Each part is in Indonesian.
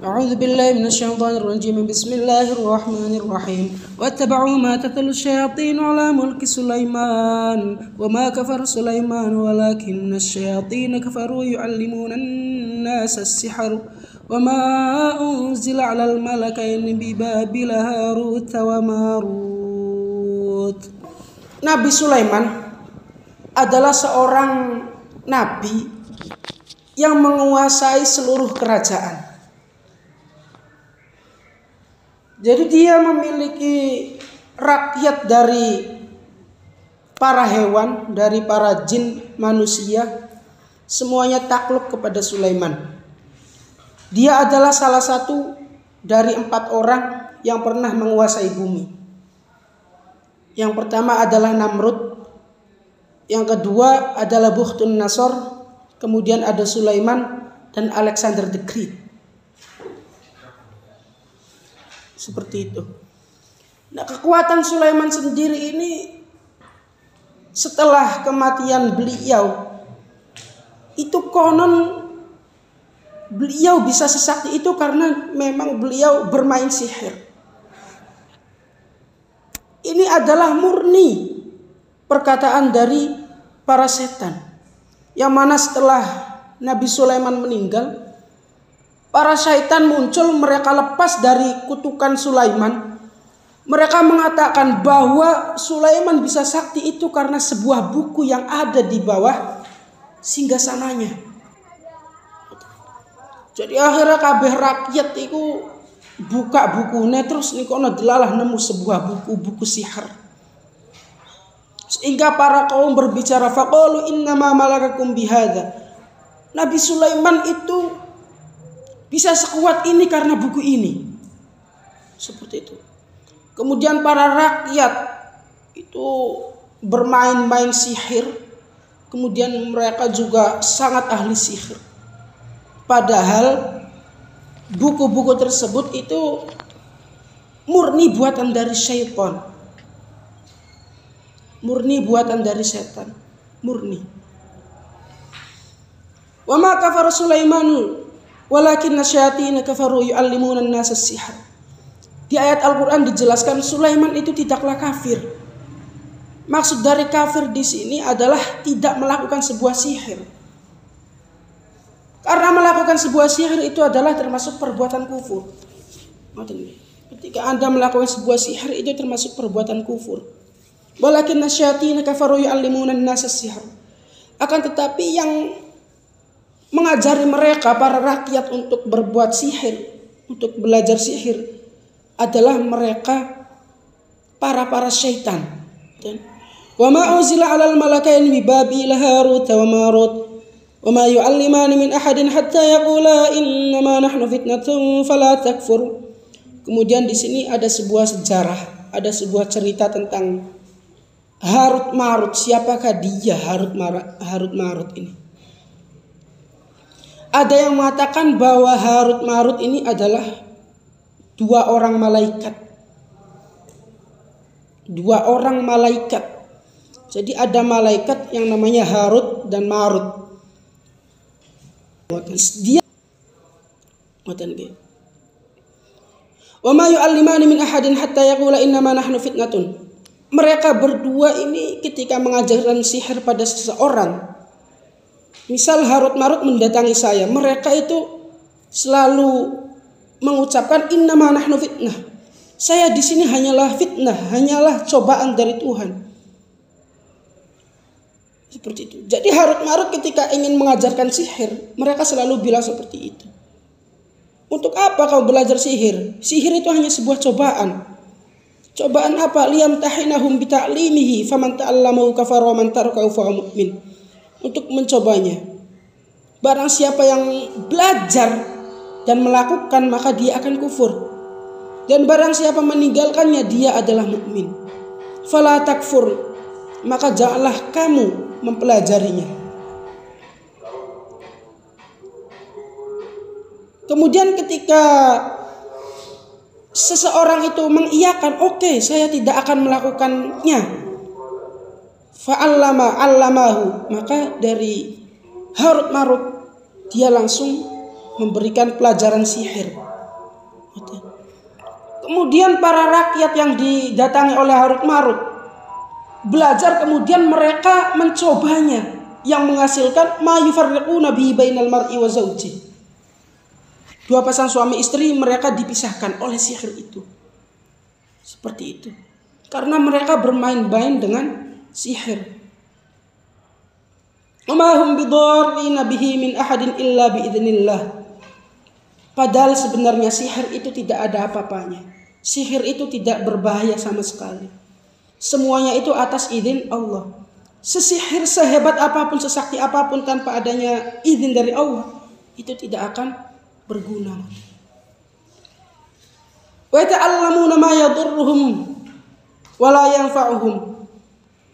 أعوذ بالله من الشيطان الرجيم بسم الله الرحمن الرحيم واتبعوا ما تتلو الشياطين على ملك سليمان وما كفر سليمان ولكن الشياطين كفروا يعلمون الناس السحر وما أنزل على الملكين ببابل هاروت وماروت. Nabi Sulaiman adalah seorang nabi yang menguasai seluruh kerajaan. Jadi dia memiliki rakyat dari para hewan, dari para jin, manusia, semuanya takluk kepada Sulaiman. Dia adalah salah satu dari 4 orang yang pernah menguasai bumi. Yang pertama adalah Namrud, yang kedua adalah Bukhtun Nasor, kemudian ada Sulaiman dan Alexander the Great. Seperti itu. Nah, kekuatan Sulaiman sendiri ini setelah kematian beliau itu konon beliau bisa sesakti itu karena memang beliau bermain sihir. Ini adalah murni perkataan dari para setan. Yang mana setelah Nabi Sulaiman meninggal, para syaitan muncul, mereka lepas dari kutukan Sulaiman. Mereka mengatakan bahwa Sulaiman bisa sakti itu karena sebuah buku yang ada di bawah singgasananya. Jadi akhirnya kabeh rakyat itu buka bukunya terus nikono delalah nemu sebuah buku sihir. Sehingga para kaum berbicara faqalu innama malakakum bihadza. Nabi Sulaiman itu bisa sekuat ini karena buku ini. Seperti itu. Kemudian para rakyat itu bermain-main sihir. Kemudian mereka juga sangat ahli sihir. Padahal buku-buku tersebut itu murni buatan dari syaitan. Murni buatan dari setan. Murni. Wa ma kafara Sulaimanu walakin nasyatin kafaru yu'allimuna an-nasa as-sihr. Di ayat Al-Qur'an dijelaskan Sulaiman itu tidaklah kafir. Maksud dari kafir di sini adalah tidak melakukan sebuah sihir. Karena melakukan sebuah sihir itu adalah termasuk perbuatan kufur. Ketika Anda melakukan sebuah sihir itu termasuk perbuatan kufur. Walakin nasyatin kafaru yu'allimuna an-nasa as-sihr. Akan tetapi yang mengajari mereka para rakyat untuk berbuat sihir, untuk belajar sihir adalah mereka para syaitan. Wa ma unzila 'alal malakaini bi Babil Harut wa Marut wa ma yu'allimani min ahadin hatta yaqula innama nahnu fitnatun fala takfur. Kemudian di sini ada sebuah sejarah, ada sebuah cerita tentang Harut Marut. Siapakah dia Harut Marut ini? Ada yang mengatakan bahwa Harut Marut ini adalah 2 orang malaikat. 2 orang malaikat. Jadi ada malaikat yang namanya Harut dan Marut. Dia wa ma yu'allimani min ahadin hatta yaqula innama nahnu fitnatun. Mereka berdua ini ketika mengajarkan sihir pada seseorang, misal Harut Marut mendatangi saya, mereka itu selalu mengucapkan innama nahnu fitnah. Saya di sini hanyalah fitnah, hanyalah cobaan dari Tuhan. Seperti itu. Jadi Harut Marut ketika ingin mengajarkan sihir, mereka selalu bilang seperti itu. Untuk apa kau belajar sihir? Sihir itu hanya sebuah cobaan. Cobaan apa? Liyam tahinahum bita'limihi faman ta'allamahu kafara wa man tarakahu fa mu'min. Untuk mencobanya. Barang siapa yang belajar dan melakukan maka dia akan kufur. Dan barang siapa meninggalkannya dia adalah mukmin. Fala takfur, maka janganlah kamu mempelajarinya. Kemudian ketika seseorang itu mengiyakan, oke, saya tidak akan melakukannya. Allamahu, maka dari Harut Marut dia langsung memberikan pelajaran sihir Kemudian para rakyat yang didatangi oleh Harut Marut belajar, kemudian mereka mencobanya, yang menghasilkan ma yufarriquna bihi bainal mar'i wa zawji. Dua pasang suami istri mereka dipisahkan oleh sihir itu. Seperti itu. Karena mereka bermain-main dengan sihir. Wa ma hum bidarrina bihi min ahadin illa biidznillah. Padahal sebenarnya sihir itu tidak ada apa-apanya. Sihir itu tidak berbahaya sama sekali. Semuanya itu atas izin Allah. Sesihir sehebat apapun, sesakti apapun, tanpa adanya izin dari Allah, itu tidak akan berguna. Wa ta'allamuna ma yadurruhum wa la yanfa'uhum.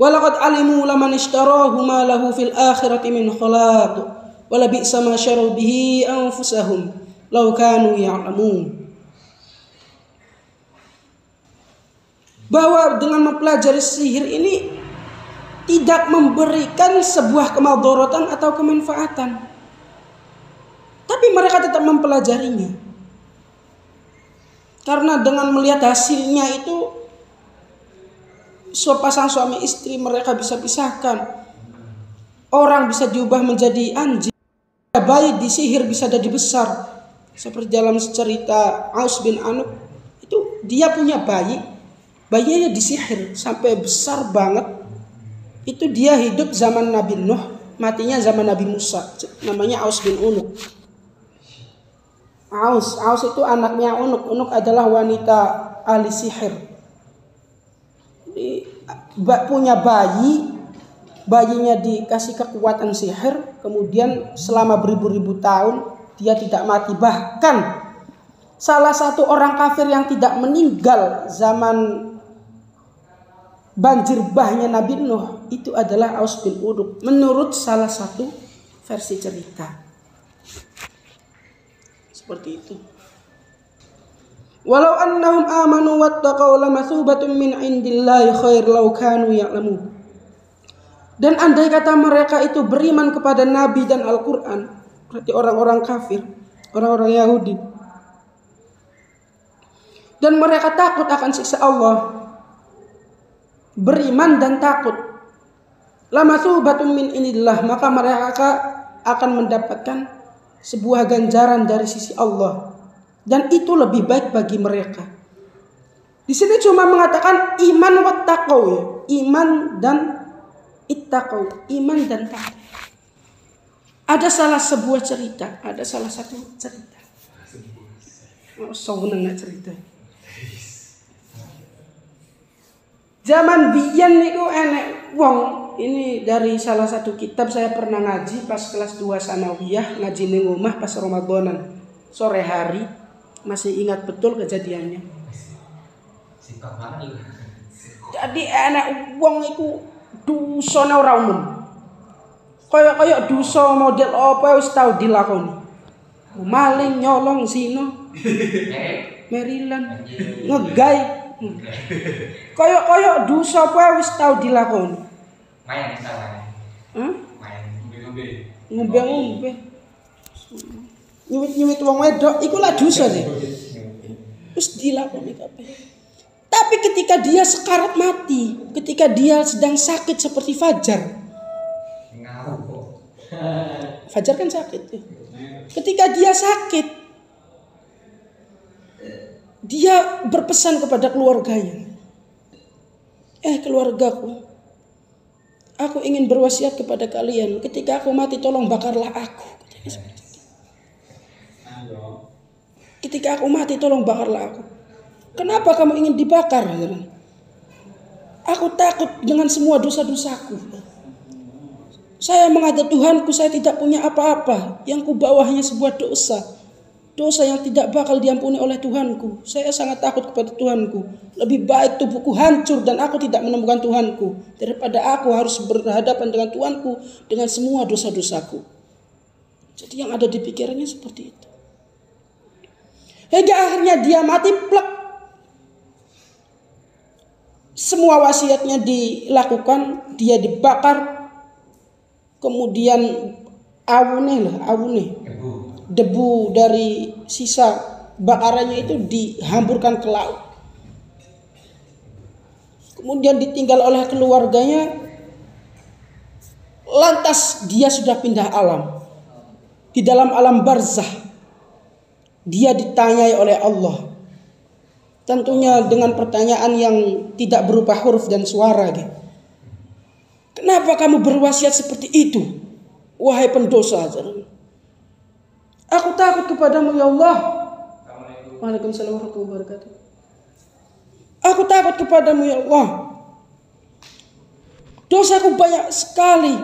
Wa laqad alimu laman ishtarahu ma lahu fil akhirati min khalaq. Wa la bi'sa ma syaru bihi anfusahum law kanu ya'lamun. Bahwa dengan mempelajari sihir ini tidak memberikan sebuah kemadharatan atau kemanfaatan, tapi mereka tetap mempelajarinya. Karena dengan melihat hasilnya itu, sepasang suami istri mereka bisa pisahkan, orang bisa diubah menjadi anjing, bayi disihir bisa jadi besar. Seperti dalam cerita Aus bin Anub, itu dia punya bayinya disihir sampai besar banget. Itu dia hidup zaman Nabi Nuh, matinya zaman Nabi Musa. Namanya Aus bin Unuk. Aus itu anaknya Unuk. Unuk adalah wanita ahli sihir. Punya bayinya dikasih kekuatan sihir. Kemudian selama beribu-ribu tahun dia tidak mati. Bahkan salah satu orang kafir yang tidak meninggal zaman banjir bahnya Nabi Nuh itu adalah Aus bin Unuk, menurut salah satu versi cerita. Seperti itu. Walau annahum amanu wattaqaw lamathubatun min indillahi khair law kanu ya'lamun. Dan andai kata mereka itu beriman kepada Nabi dan Al-Quran, berarti orang-orang kafir, orang-orang Yahudi, dan mereka takut akan siksa Allah, beriman dan takut, lamathubatun min indillah, maka mereka akan mendapatkan sebuah ganjaran dari sisi Allah, dan itu lebih baik bagi mereka. Di sini cuma mengatakan iman wattaqau, ya. Iman dan ittaqau, iman dan takut. Ada salah satu cerita. Oh, saunang cerita. Zaman biyen niku enek wong, ini dari salah satu kitab saya pernah ngaji pas kelas 2 sanawiyah, ngaji ning omah pas Ramadanan. Sore hari, masih ingat betul kejadiannya. Jadi enek wong iku dosane ora umum. Kaya dosa model apa wis tau dilakoni. Maling, nyolong, zina, merilan, ngegay. Kaya dosa apa wis tau dilakoni. Main misalnya. Main Ngombe. Nyuwit wong wedok iku lah dosa sih. Wis dilakoni kabeh. Tapi ketika dia sekarat mati, ketika dia sedang sakit seperti Fajar. Fajar kan sakit. Ketika dia sakit, dia berpesan kepada keluarganya. Keluargaku, aku ingin berwasiat kepada kalian. Ketika aku mati, tolong bakarlah aku. Ketika aku mati, tolong bakarlah aku. Kenapa kamu ingin dibakar? Aku takut dengan semua dosa-dosaku. Saya menghadap Tuhanku, saya tidak punya apa-apa. Yang kubawa hanya sebuah dosa. Dosa yang tidak bakal diampuni oleh Tuhanku. Saya sangat takut kepada Tuhanku. Lebih baik tubuhku hancur dan aku tidak menemukan Tuhanku, daripada aku harus berhadapan dengan Tuhanku dengan semua dosa-dosaku. Jadi yang ada di pikirannya seperti itu. Hingga akhirnya dia mati plek. Semua wasiatnya dilakukan, dia dibakar. Kemudian awune debu dari sisa bakarannya itu dihamburkan ke laut. Kemudian ditinggal oleh keluarganya. Lantas dia sudah pindah alam. Di dalam alam barzah dia ditanyai oleh Allah. Tentunya dengan pertanyaan yang tidak berupa huruf dan suara gitu. Kenapa kamu berwasiat seperti itu, wahai pendosa? Aku takut kepadamu ya Allah. Waalaikumsalam warahmatullahi wabarakatuh. Aku takut kepadamu ya Allah. Dosaku banyak sekali.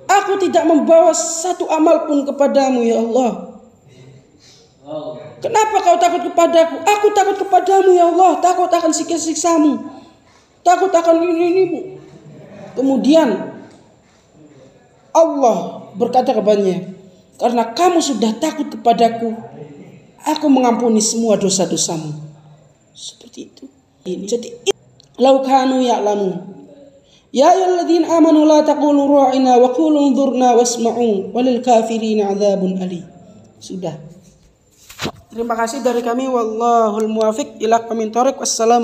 Aku tidak membawa satu amal pun kepadamu ya Allah. Kenapa kau takut kepadaku? Aku takut kepadamu ya Allah. Takut akan siksa-siksamu. Takut akan ini. Kemudian Allah berkata kepadanya, karena kamu sudah takut kepadaku, aku mengampuni semua dosa-dosamu. Seperti itu. Jadi lau kanu ya'lamun. Ya ayyuhalladzina amanu la taqulu ra'ina wa qulu unzurna wasma'u walil kafirina 'adzabun alim. Sudah. Terima kasih dari kami, wallahul muwaffiq ila aqwamit thoriq. Wassalamu